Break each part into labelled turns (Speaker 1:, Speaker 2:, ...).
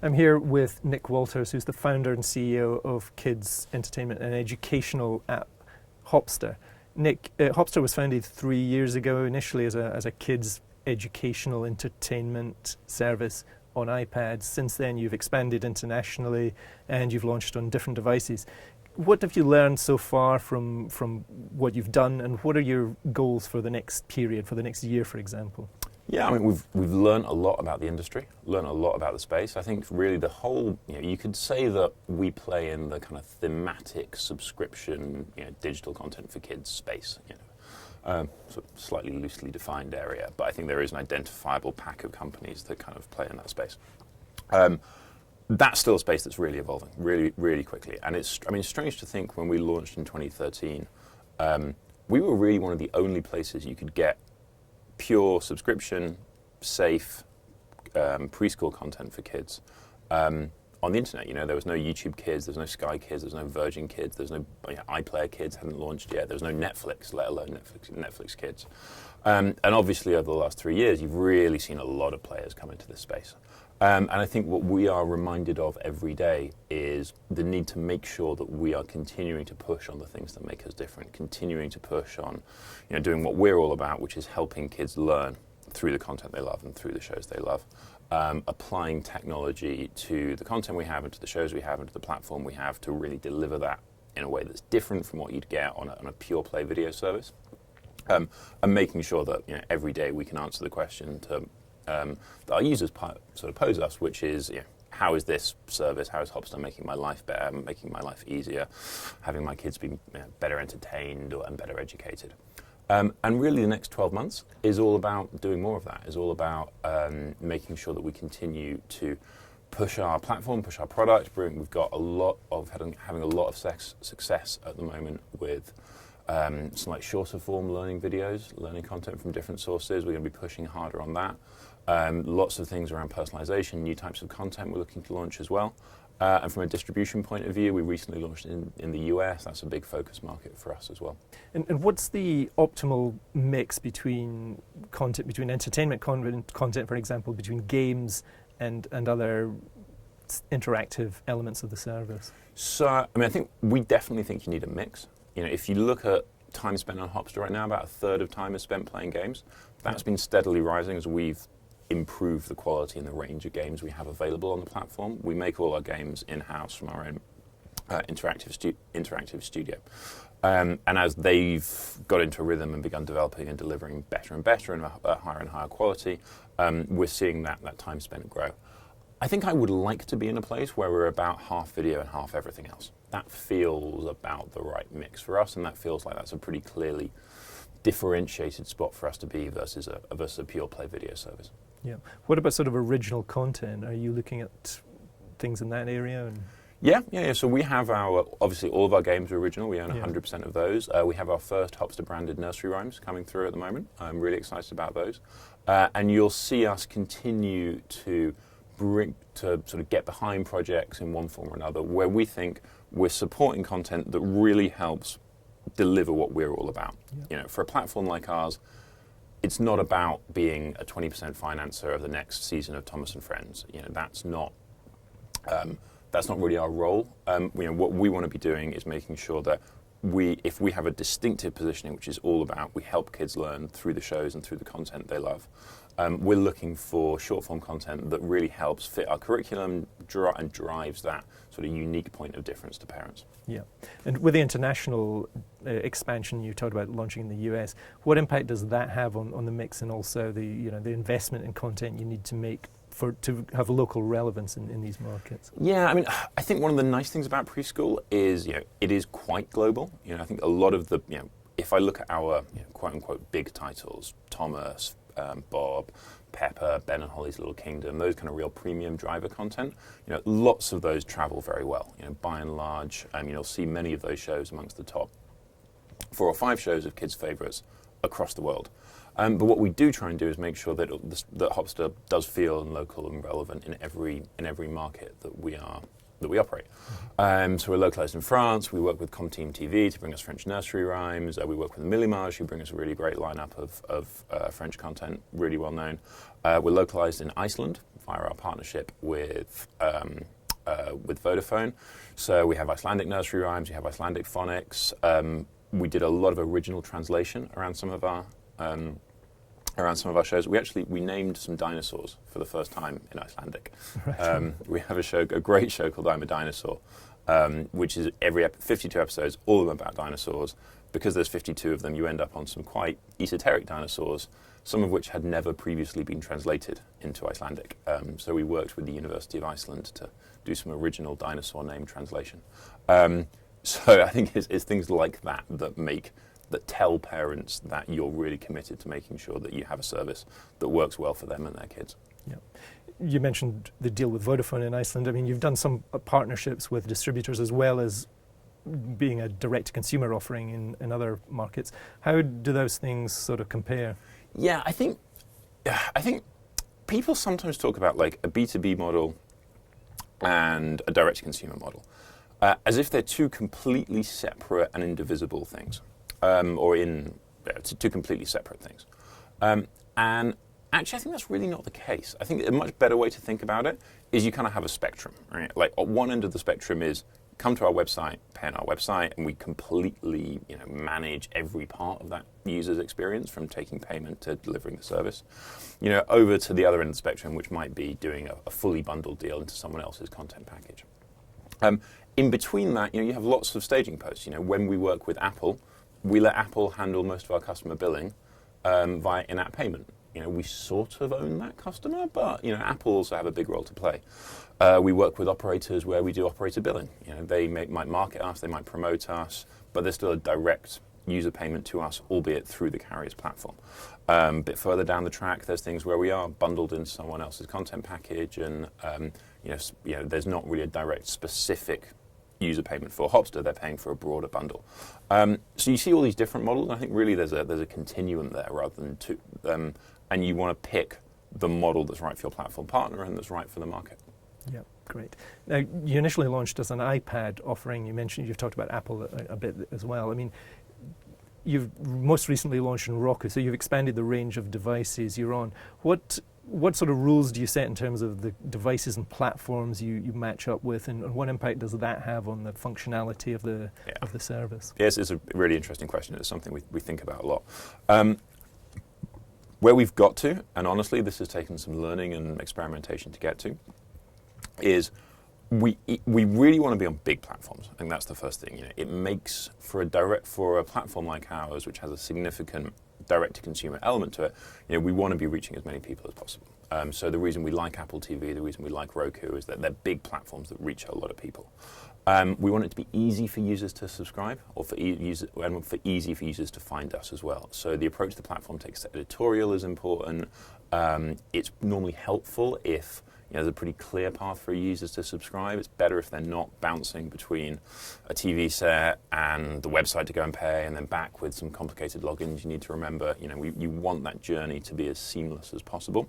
Speaker 1: I'm here with Nick Walters, who's the founder and CEO of kids entertainment and educational app Hopster. Nick, Hopster was founded 3 years ago, initially as a kids educational entertainment service on iPads. Since then, you've expanded internationally and you've launched on different devices. What have you learned so far from what you've done, and what are your goals for the next period, for the next year, for example?
Speaker 2: Yeah, I mean, we've learned a lot about the industry, learned a lot about the space. I think really the whole, you could say that we play in the kind of thematic subscription, digital content for kids space, sort of slightly loosely defined area, but I think there is an identifiable pack of companies that kind of play in that space. That's still a space that's really evolving, really, really quickly. And it's strange to think when we launched in 2013, we were really one of the only places you could get pure subscription, safe preschool content for kids on the internet. There was no YouTube Kids, there's no Sky Kids, there's no Virgin Kids, there's no iPlayer Kids hadn't launched yet, there was no Netflix, let alone Netflix Kids. And obviously over the last 3 years, you've really seen a lot of players come into this space. And I think what we are reminded of every day is the need to make sure that we are continuing to push on the things that make us different, continuing to push on, doing what we're all about, which is helping kids learn through the content they love and through the shows they love, applying technology to the content we have and to the shows we have and to the platform we have to really deliver that in a way that's different from what you'd get on a pure play video service, and making sure that every day we can answer the question that our users sort of pose us, which is, how is this service, how is Hopster making my life better, making my life easier, having my kids be better entertained and better educated. And really the next 12 months is all about doing more of that, is all about making sure that we continue to push our platform, push our product. We've got having a lot of success at the moment with some shorter form learning videos, learning content from different sources. We're going to be pushing harder on that. Lots of things around personalization, new types of content we're looking to launch as well. And from a distribution point of view, we recently launched in the US. That's a big focus market for us as well.
Speaker 1: And what's the optimal mix between content, between entertainment content, for example, between games and other interactive elements of the service?
Speaker 2: So, I think we definitely think you need a mix. If you look at time spent on Hopster right now, about a third of time is spent playing games. That's been steadily rising as we've improved the quality and the range of games we have available on the platform. We make all our games in-house from our own interactive studio. And as they've got into a rhythm and begun developing and delivering better and better and higher and higher quality, we're seeing that time spent grow. I think I would like to be in a place where we're about half video and half everything else. That feels about the right mix for us, and that feels like that's a pretty clearly differentiated spot for us to be versus a pure play video service.
Speaker 1: Yeah. What about sort of original content? Are you looking at things in that area?
Speaker 2: Yeah. So we have obviously all of our games are original. We own 100% of those. We have our first Hopster branded nursery rhymes coming through at the moment. I'm really excited about those. And you'll see us continue to sort of get behind projects in one form or another where we think we're supporting content that really helps deliver what we're all about. For a platform like ours, it's not about being a 20% financer of the next season of Thomas and Friends. That's not really our role. What we want to be doing is making sure that if we have a distinctive positioning, which is all about we help kids learn through the shows and through the content they love. We're looking for short form content that really helps fit our curriculum and drives that sort of unique point of difference to parents.
Speaker 1: Yeah, and with the international expansion you talked about launching in the US, what impact does that have on the mix and also the investment in content you need to make to have local relevance in these markets?
Speaker 2: Yeah, I think one of the nice things about preschool is it is quite global. I think a lot of the if I look at our quote unquote big titles, Thomas, Bob, Pepper, Ben and Holly's Little Kingdom, those kind of real premium driver content, lots of those travel very well. By and large, you'll see many of those shows amongst the top 4 or 5 shows of kids' favourites across the world. But what we do try and do is make sure that Hopster does feel local and relevant in every market that we operate. So we're localized in France. We work with Comteam TV to bring us French nursery rhymes. We work with Millimage, who bring us a really great lineup of French content, really well known. We're localized in Iceland via our partnership with Vodafone. So we have Icelandic nursery rhymes, we have Icelandic phonics. We did a lot of original translation around some of our shows. We named some dinosaurs for the first time in Icelandic. Right. We have a great show called I'm a Dinosaur, which is 52 episodes, all of them about dinosaurs. Because there's 52 of them, you end up on some quite esoteric dinosaurs, some of which had never previously been translated into Icelandic. So we worked with the University of Iceland to do some original dinosaur name translation. So I think it's things like that that tell parents that you're really committed to making sure that you have a service that works well for them and their kids.
Speaker 1: Yeah. You mentioned the deal with Vodafone in Iceland. I mean, you've done some partnerships with distributors as well as being a direct-to-consumer offering in other markets. How do those things sort of compare?
Speaker 2: Yeah, I think people sometimes talk about like a B2B model and a direct-to-consumer model as if they're two completely separate and indivisible things, two completely separate things. And actually, I think that's really not the case. I think a much better way to think about it is you kind of have a spectrum, right? Like at one end of the spectrum is come to our website, pay on our website, and we completely manage every part of that user's experience from taking payment to delivering the service. Over to the other end of the spectrum, which might be doing a fully bundled deal into someone else's content package. In between that, you have lots of staging posts. When we work with Apple, we let Apple handle most of our customer billing via in-app payment. We sort of own that customer, but Apple also have a big role to play. We work with operators where we do operator billing. They might market us, they might promote us, but there's still a direct user payment to us, albeit through the carrier's platform. A bit further down the track, there's things where we are bundled into someone else's content package, and there's not really a direct specific user payment for Hopster. They're paying for a broader bundle. So you see all these different models, and I think really there's a continuum there rather than two. And you want to pick the model that's right for your platform partner and that's right for the market.
Speaker 1: Yeah, great. Now, you initially launched as an iPad offering. You've talked about Apple a bit as well. I mean, you've most recently launched in Roku, so you've expanded the range of devices you're on. What sort of rules do you set in terms of the devices and platforms you match up with, and what impact does that have on the functionality of the service?
Speaker 2: Yes, it's a really interesting question. It's something we think about a lot. Where we've got to, and honestly, this has taken some learning and experimentation to get to, is we really want to be on big platforms. I think that's the first thing. It makes for a platform like ours, which has a significant direct-to-consumer element to it. We want to be reaching as many people as possible. So the reason we like Apple TV, the reason we like Roku, is that they're big platforms that reach a lot of people. We want it to be easy for users to subscribe, or easy for users to find us as well. So the approach to the platform takes editorial is important. It's normally helpful if there's a pretty clear path for users to subscribe. It's better if they're not bouncing between a TV set and the website to go and pay, and then back with some complicated logins you need to remember. You want that journey to be as seamless as possible.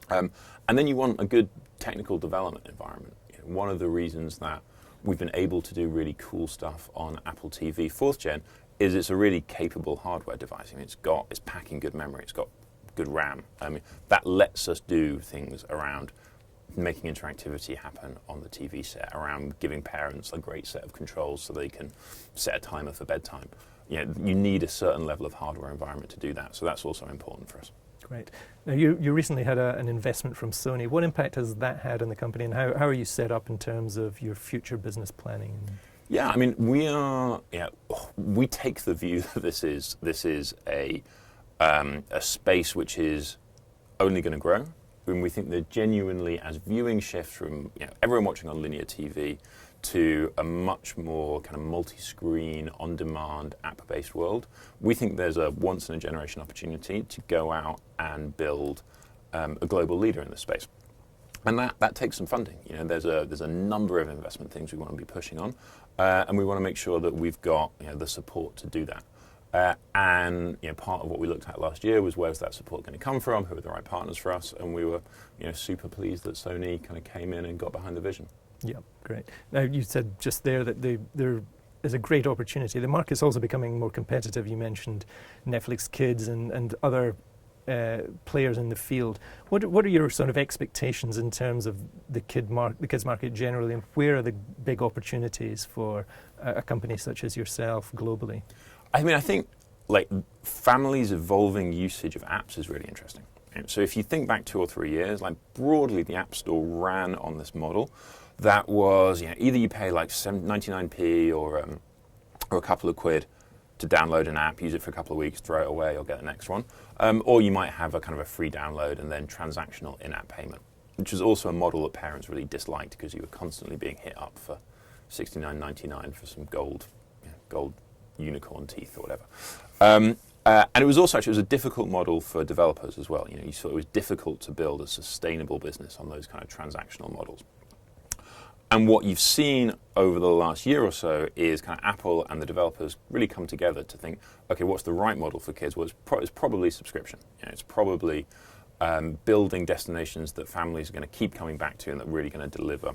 Speaker 2: And then you want a good technical development environment. One of the reasons that we've been able to do really cool stuff on Apple TV 4th Gen is it's a really capable hardware device. It's packing good memory, it's got good RAM. That lets us do things around making interactivity happen on the TV set, around giving parents a great set of controls so they can set a timer for bedtime. You need a certain level of hardware environment to do that, so that's also important for us.
Speaker 1: Great. Now, you recently had an investment from Sony. What impact has that had on the company, and how are you set up in terms of your future business planning?
Speaker 2: Yeah, we take the view that this is a space which is only going to grow. And we think that genuinely, as viewing shifts from everyone watching on linear TV to a much more kind of multi-screen, on-demand, app-based world, we think there's a once-in-a-generation opportunity to go out and build a global leader in this space. And that takes some funding. There's a number of investment things we want to be pushing on, and we want to make sure that we've got the support to do that. And part of what we looked at last year was where's that support going to come from, who are the right partners for us, and we were super pleased that Sony kind of came in and got behind the vision. Yeah,
Speaker 1: great. Now, you said just there that there is a great opportunity. The market's also becoming more competitive. You mentioned Netflix Kids and other players in the field. What are your sort of expectations in terms of the kids market generally, and where are the big opportunities for a company such as yourself globally?
Speaker 2: I mean, I think like families' evolving usage of apps is really interesting. And so if you think back 2 or 3 years, like broadly the App Store ran on this model that was, either you pay like 99p or a couple of quid to download an app, use it for a couple of weeks, throw it away, or get the next one. Or you might have a kind of a free download and then transactional in-app payment, which was also a model that parents really disliked because you were constantly being hit up for $69.99 for some gold unicorn teeth or whatever. And it was also actually a difficult model for developers as well. You saw it was difficult to build a sustainable business on those kind of transactional models. And what you've seen over the last year or so is kind of Apple and the developers really come together to think, okay, what's the right model for kids? Well, it's probably subscription. It's probably building destinations that families are going to keep coming back to and that are really going to deliver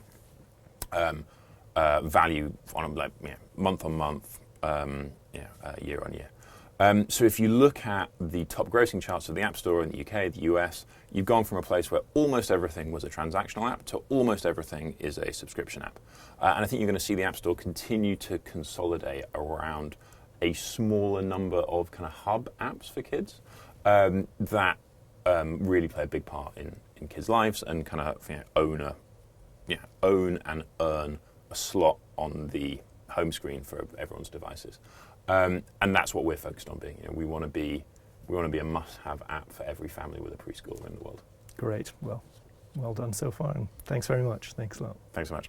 Speaker 2: value on month on month, year on year. So if you look at the top grossing charts of the App Store in the UK, the US, you've gone from a place where almost everything was a transactional app to almost everything is a subscription app. And I think you're going to see the App Store continue to consolidate around a smaller number of kind of hub apps for kids that really play a big part in kids' lives and kind of own and earn a slot on the home screen for everyone's devices. And that's what we're focused on being. We want to be a must-have app for every family with a preschooler in the world.
Speaker 1: Great. Well done so far, and thanks very much. Thanks a lot.
Speaker 2: Thanks so much.